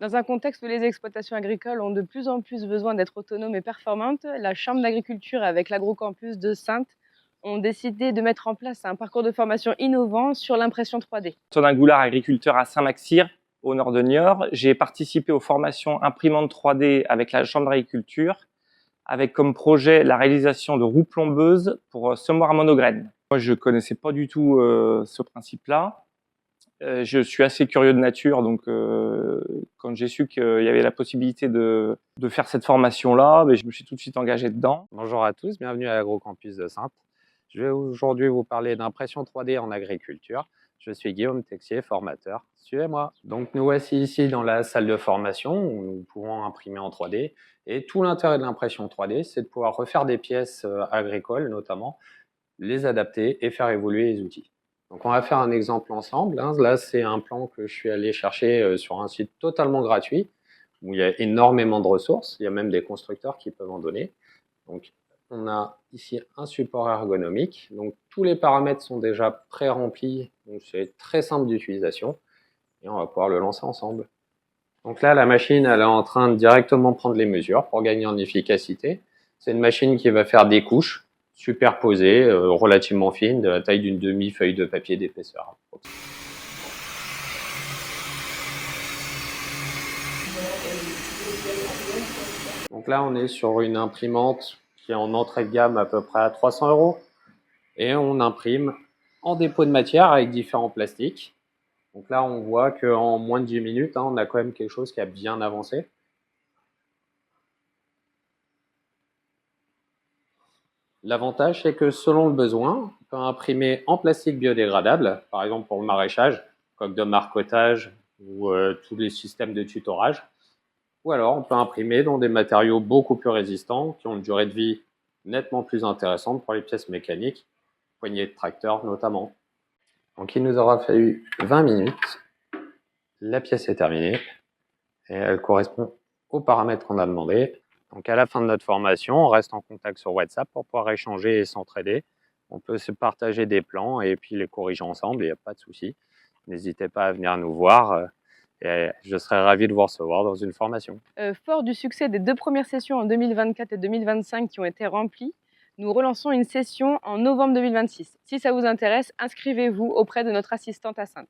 Dans un contexte où les exploitations agricoles ont de plus en plus besoin d'être autonomes et performantes, la Chambre d'agriculture avec l'agrocampus de Saintes ont décidé de mettre en place un parcours de formation innovant sur l'impression 3D. Antonin Goulard, agriculteur à Saint-Maxirt, au nord de Niort. J'ai participé aux formations imprimantes 3D avec la Chambre d'agriculture, avec comme projet la réalisation de roues plombeuses pour semoirs monograines. Moi, je ne connaissais pas du tout ce principe-là. Je suis assez curieux de nature, donc quand j'ai su qu'il y avait la possibilité de faire cette formation-là, je me suis tout de suite engagé dedans. Bonjour à tous, bienvenue à l'Agrocampus de Saintes. Je vais aujourd'hui vous parler d'impression 3D en agriculture. Je suis Guillaume Texier, formateur. Suivez-moi. Donc nous voici ici dans la salle de formation où nous pouvons imprimer en 3D. Et tout l'intérêt de l'impression 3D, c'est de pouvoir refaire des pièces agricoles notamment, les adapter et faire évoluer les outils. Donc on va faire un exemple ensemble. Là, c'est un plan que je suis allé chercher sur un site totalement gratuit où il y a énormément de ressources. Il y a même des constructeurs qui peuvent en donner. Donc on a ici un support ergonomique. Donc tous les paramètres sont déjà pré-remplis. Donc c'est très simple d'utilisation. Et on va pouvoir le lancer ensemble. Donc là, la machine, elle est en train de directement prendre les mesures pour gagner en efficacité. C'est une machine qui va faire des couches superposées, relativement fines, de la taille d'une demi-feuille de papier d'épaisseur. Donc là, on est sur une imprimante qui est en entrée de gamme à peu près à 300 €. Et on imprime en dépôt de matière avec différents plastiques. Donc là, on voit qu'en moins de 10 minutes, on a quand même quelque chose qui a bien avancé. L'avantage, c'est que selon le besoin, on peut imprimer en plastique biodégradable, par exemple pour le maraîchage, coque de marcotage ou tous les systèmes de tutorage. Ou alors, on peut imprimer dans des matériaux beaucoup plus résistants, qui ont une durée de vie nettement plus intéressante pour les pièces mécaniques, poignées de tracteur notamment. Donc, il nous aura fallu 20 minutes. La pièce est terminée et elle correspond aux paramètres qu'on a demandé. Donc à la fin de notre formation, on reste en contact sur WhatsApp pour pouvoir échanger et s'entraider. On peut se partager des plans et puis les corriger ensemble, il n'y a pas de souci. N'hésitez pas à venir nous voir et je serai ravi de vous recevoir dans une formation. Fort du succès des 2 premières sessions en 2024 et 2025 qui ont été remplies, nous relançons une session en novembre 2026. Si ça vous intéresse, inscrivez-vous auprès de notre assistante à Saintes.